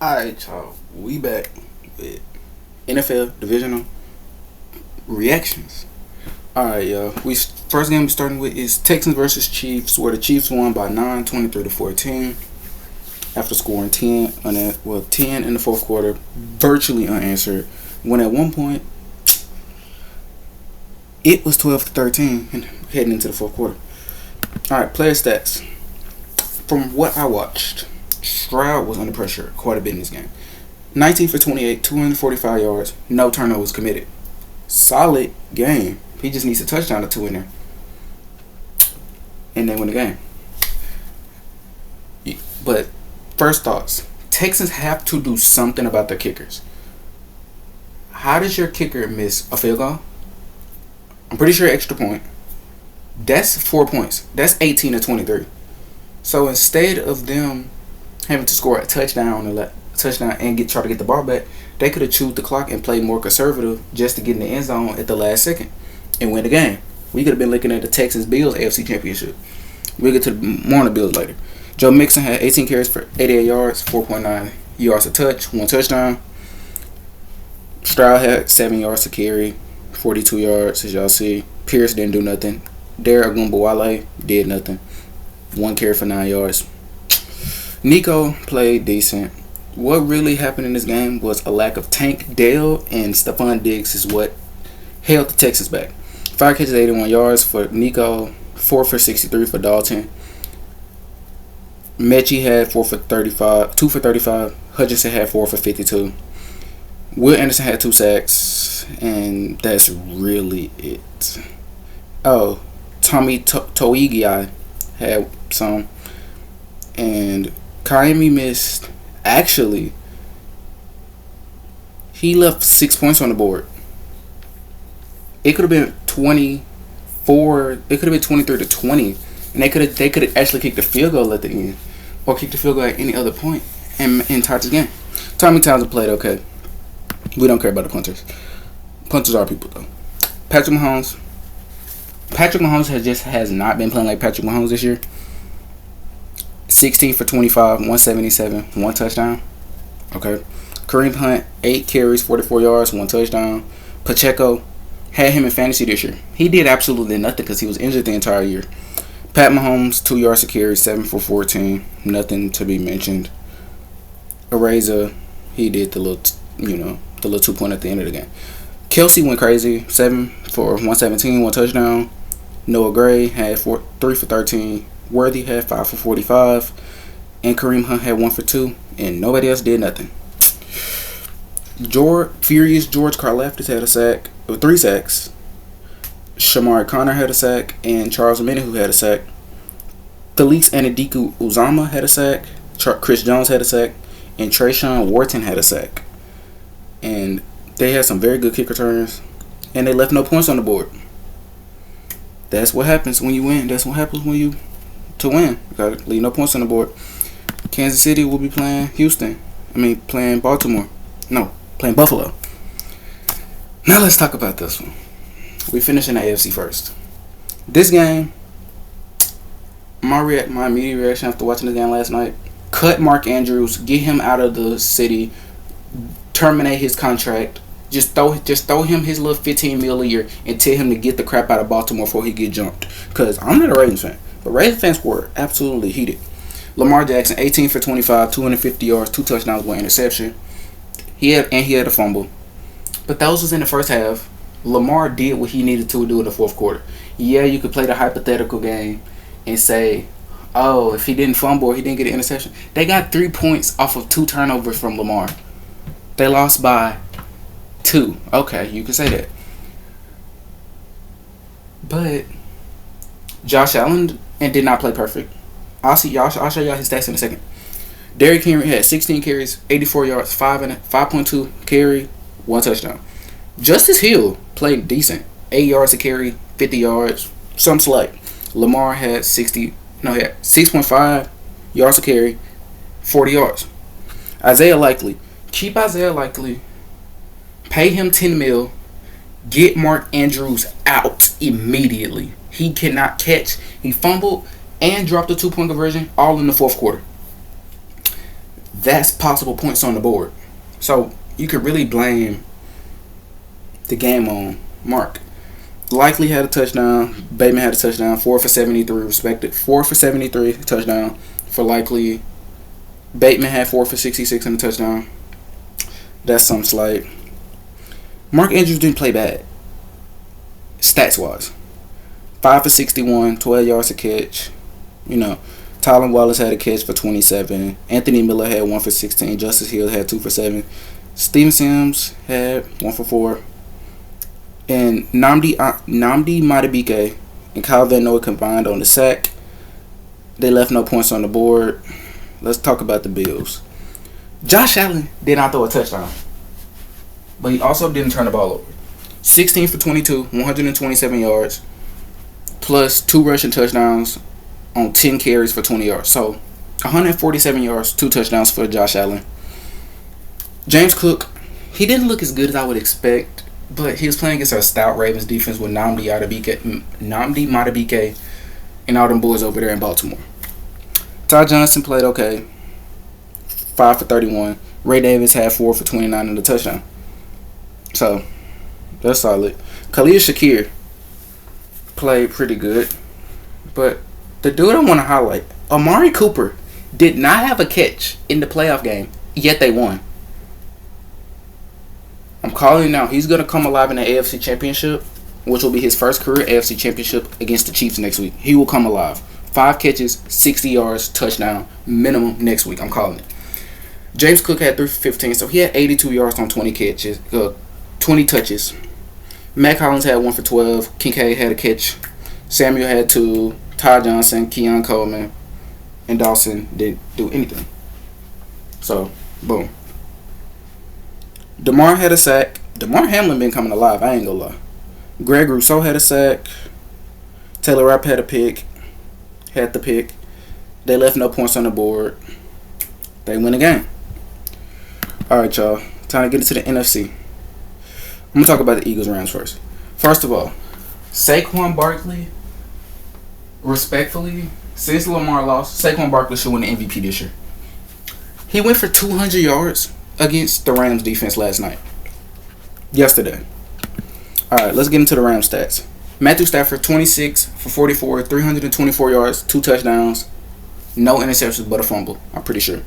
Alright, y'all. We back with NFL divisional reactions. Alright, y'all. First game we're starting with is Texans versus Chiefs, where the Chiefs won by 9, 23-14, after scoring 10 in the fourth quarter, virtually unanswered. When at one point it was 12-13 and heading into the fourth quarter. Alright, player stats. From what I watched, Stroud was under pressure quite a bit in this game. 19 for 28, 245 yards, no turnovers committed. Solid game. He just needs a touchdown or two in there, and they win the game. But first thoughts: Texans have to do something about their kickers. How does your kicker miss a field goal? I'm pretty sure extra point. That's 4 points. That's 18-23. So instead of them having to score a touchdown and try to get the ball back, they could have chewed the clock and played more conservative just to get in the end zone at the last second and win the game. We could have been looking at the Texans-Bills AFC Championship. We'll get to more on the Bills later. Joe Mixon had 18 carries for 88 yards, 4.9 yards a touch, 1 touchdown. Stroud had 7 yards to carry, 42 yards, as y'all see. Pierce didn't do nothing. Derek Gumbawale did nothing. 1 carry for 9 yards. Nico played decent. What really happened in this game was a lack of Tank Dell, and Stephon Diggs is what held the Texans back. 5 catches, 81 yards for Nico, 4 for 63 for Dalton. Mechie had 2 for 35. Hutchinson had 4 for 52. Will Anderson had 2 sacks, and that's really it. Oh, Tommy Toigi had some, and Kaimi missed. Actually, he left 6 points on the board. It could have been 24. It could have been 23-20, and they could have actually kicked the field goal at the end, or kicked the field goal at any other point, and tied this game. Tommy Townsend played okay. We don't care about the punters. Punters are people though. Patrick Mahomes has not been playing like Patrick Mahomes this year. 16 for 25, 177, 1 touchdown. Okay. Kareem Hunt, 8 carries, 44 yards, 1 touchdown. Pacheco had him in fantasy this year. He did absolutely nothing because he was injured the entire year. Pat Mahomes, 2 yards to carry, 7 for 14, nothing to be mentioned. Araiza, he did the little 2-point at the end of the game. Kelsey went crazy, 7 for 117, 1 touchdown. Noah Gray had 3 for 13. Worthy had 5 for 45, and Kareem Hunt had 1 for 2, and nobody else did nothing. Furious George Karlaftis had a sack, 3 sacks. Shamari Connor had a sack, and Charles Omenihu had a sack. Felix Anadiku Uzama had a sack. Chris Jones had a sack, and Trayshawn Wharton had a sack. And they had some very good kick returns, and they left no points on the board. That's what happens when you win. That's what happens when you win. You gotta leave no points on the board. Kansas City will be playing playing Baltimore. No, playing Buffalo. Now let's talk about this one. We finish in the AFC first. This game, my immediate reaction after watching the game last night: cut Mark Andrews, get him out of the city, terminate his contract. Just throw him his little $15 million a year and tell him to get the crap out of Baltimore before he get jumped. Cause I'm not a Ravens fan, but Ravens fans were absolutely heated. Lamar Jackson, 18 for 25, 250 yards, 2 touchdowns, 1 interception. He had a fumble. But those was in the first half. Lamar did what he needed to do in the fourth quarter. Yeah, you could play the hypothetical game and say, oh, if he didn't fumble or he didn't get an interception. They got 3 points off of 2 turnovers from Lamar. They lost by 2. Okay, you can say that. But Josh Allen did not play perfect. I'll show y'all his stats in a second. Derrick Henry had 16 carries, 84 yards, 5.2 carry, 1 touchdown. Justice Hill played decent. 8 yards to carry, 50 yards, some slight. Lamar had 6.5 yards to carry, 40 yards. Keep Isaiah Likely. Pay him $10 million. Get Mark Andrews out immediately. He cannot catch. He fumbled and dropped a 2-point conversion all in the fourth quarter. that's possible points on the board. So you could really blame the game on Mark. Likely had a touchdown. Bateman had a touchdown. 4 for 73 respected. 4 for 73 touchdown for Likely. Bateman had 4 for 66 and a touchdown. That's some slight. Mark Andrews didn't play bad. Stats wise. 5 for 61, 12 yards a catch. Tylen Wallace had a catch for 27. Anthony Miller had 1 for 16. Justice Hill had 2 for 7. Steven Sims had 1 for 4. And Nnamdi Madubuike and Kyle Van Noy combined on the sack. They left no points on the board. Let's talk about the Bills. Josh Allen did not throw a touchdown, but he also didn't turn the ball over. 16 for 22, 127 yards, plus 2 rushing touchdowns on 10 carries for 20 yards. So 147 yards, 2 touchdowns for Josh Allen. James Cook, he didn't look as good as I would expect, but he was playing against a stout Ravens defense with Nnamdi Madubuike and all them boys over there in Baltimore. Ty Johnson played okay. 5 for 31. Ray Davis had 4 for 29 and a touchdown. So, that's solid. Khalil Shakir played pretty good. But the dude I want to highlight, Amari Cooper, did not have a catch in the playoff game, yet they won. I'm calling it now. He's going to come alive in the AFC Championship, which will be his first career AFC Championship against the Chiefs next week. He will come alive. 5 catches, 60 yards, touchdown, minimum next week. I'm calling it. James Cook had 3 for 15, so he had 82 yards on 20 touches. Matt Collins had 1 for 12. Kincaid had a catch. Samuel had 2. Ty Johnson, Keon Coleman, and Dawson didn't do anything. So, boom. DeMar had a sack. DeMar Hamlin been coming alive, I ain't gonna lie. Greg Rousseau had a sack. Taylor Rapp had the pick. They left no points on the board. They win the game. Alright, y'all. Time to get into the NFC. I'm going to talk about the Eagles-Rams first. First of all, Saquon Barkley, respectfully, since Lamar lost, Saquon Barkley should win the MVP this year. He went for 200 yards against the Rams defense yesterday. Alright, let's get into the Rams stats. Matthew Stafford, 26 for 44, 324 yards, 2 touchdowns, no interceptions but a fumble, I'm pretty sure.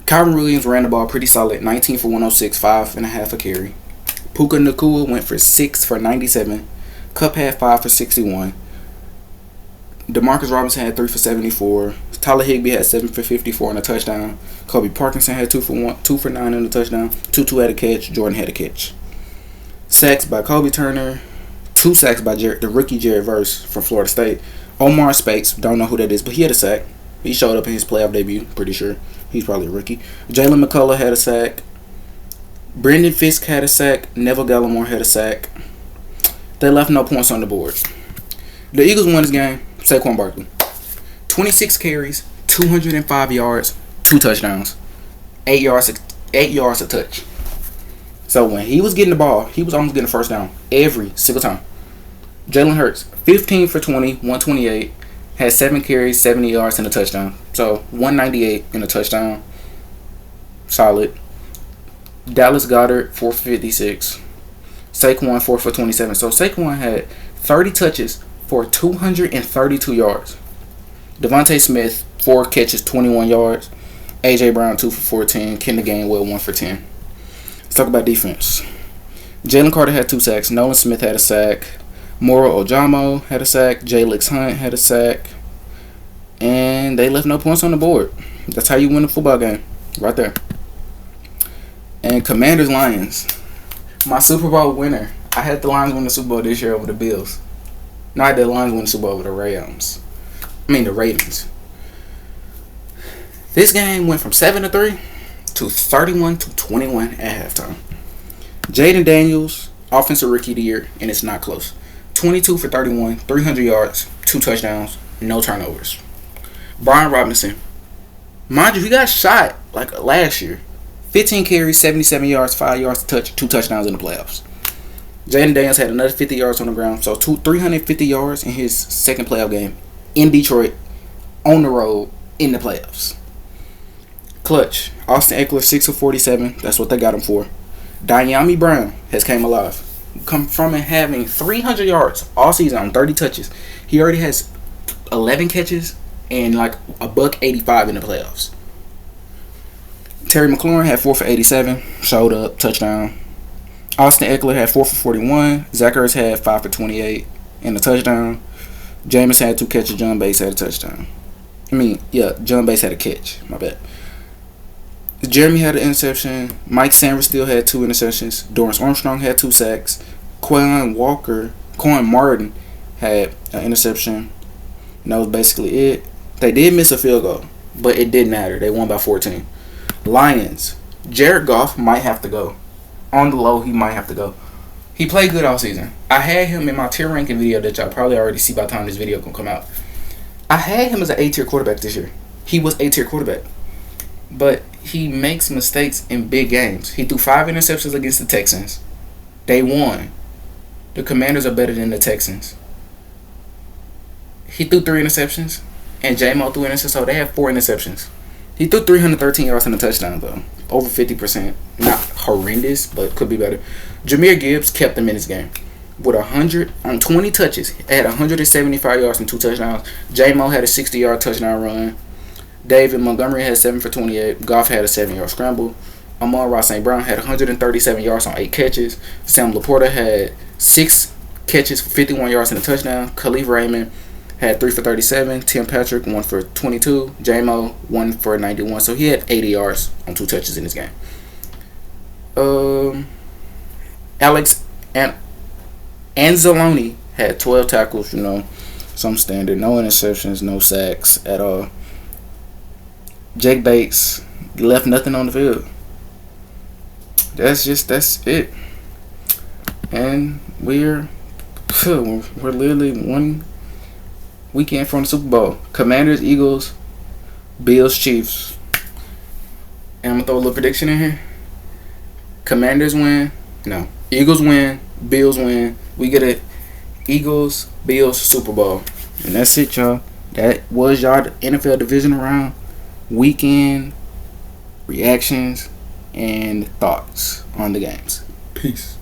Kyron Williams ran the ball pretty solid, 19 for 106, 5.5 a carry. Puka Nacua went for 6 for 97. Kupp had 5 for 61. Demarcus Robinson had 3 for 74. Tyler Higbee had 7 for 54 and a touchdown. Kobe Parkinson had 2 for 9 and a touchdown. Tutu had a catch. Jordan had a catch. Sacks by Kobe Turner. 2 sacks by the rookie Jared Verse from Florida State. Omar Speights, don't know who that is, but he had a sack. He showed up in his playoff debut, pretty sure. He's probably a rookie. Jalen McCullough had a sack. Brendan Fisk had a sack. Neville Gallimore had a sack. They left no points on the board. The Eagles won this game. Saquon Barkley. 26 carries, 205 yards, 2 touchdowns. 8 yards a touch. So when he was getting the ball, he was almost getting the first down every single time. Jalen Hurts, 15 for 20, 128. Had 7 carries, 70 yards, and a touchdown. So 198 and a touchdown. Solid. Dallas Goedert, 4 for 56. Saquon, 4 for 27. So Saquon had 30 touches for 232 yards. Devontae Smith, 4 catches, 21 yards. A.J. Brown, 2 for 14. Kendall Gainwell, 1 for 10. Let's talk about defense. Jalen Carter had 2 sacks. Nolan Smith had a sack. Moro Ojamo had a sack. Jalix Hunt had a sack. And they left no points on the board. That's how you win a football game. Right there. And Commanders Lions. My Super Bowl winner. I had the Lions win the Super Bowl this year over the Bills. No, I had the Lions win the Super Bowl over the Ravens. This game went from 7-3 to 31-21 at halftime. Jaden Daniels, offensive rookie of the year, and it's not close. 22 for 31, 300 yards, 2 touchdowns, no turnovers. Brian Robinson, mind you, he got shot like last year. 15 carries, 77 yards, 5 yards to touch, 2 touchdowns in the playoffs. Jaden Daniels had another 50 yards on the ground, so 350 yards in his second playoff game in Detroit, on the road, in the playoffs. Clutch. Austin Eckler 6 of 47. That's what they got him for. Dyami Brown has came alive. Come from having 300 yards all season on 30 touches. He already has 11 catches and like a $185 in the playoffs. Terry McLaurin had 4 for 87. Showed up. Touchdown. Austin Eckler had 4 for 41. Zach Ertz had 5 for 28 and a touchdown. Jameis had 2 catches. John Bates had a touchdown. John Bates had a catch. My bad. Jeremy had an interception. Mike Sanders still had 2 interceptions. Dorrance Armstrong had 2 sacks. Quan Martin had an interception. And that was basically it. They did miss a field goal, but it didn't matter. They won by 14. Lions. Jared Goff might have to go. On the low, he might have to go. He played good all season. I had him in my tier ranking video that y'all probably already see by the time this video gonna come out. I had him as an A-tier quarterback this year. He was A-tier quarterback. But he makes mistakes in big games. He threw 5 interceptions against the Texans. They won. The Commanders are better than the Texans. He threw 3 interceptions. And J-Mo threw interceptions, so they have 4 interceptions. He threw 313 yards and a touchdown, though. Over 50%. Not horrendous, but could be better. Jahmyr Gibbs kept him in this game. With 100 on 20 touches. He had 175 yards and 2 touchdowns. J-Mo had a 60-yard touchdown run. David Montgomery had 7 for 28. Goff had a 7-yard scramble. Amon-Ra St. Brown had 137 yards on 8 catches. Sam Laporta had 6 catches for 51 yards and a touchdown. Khalif Raymond had 3 for 37. Tim Patrick 1 for 22. J-Mo 1 for 91. So he had 80 yards on 2 touches in this game. Alex Anzalone had 12 tackles. Some standard. No interceptions. No sacks at all. Jake Bates left nothing on the field. That's it. And we're literally 1 weekend from the Super Bowl. Commanders, Eagles, Bills, Chiefs. And I'm gonna throw a little prediction in here. Commanders win. No. Eagles win. Bills win. We get a Eagles, Bills Super Bowl. And that's it, y'all. That was y'all NFL divisional round. Weekend reactions and thoughts on the games. Peace.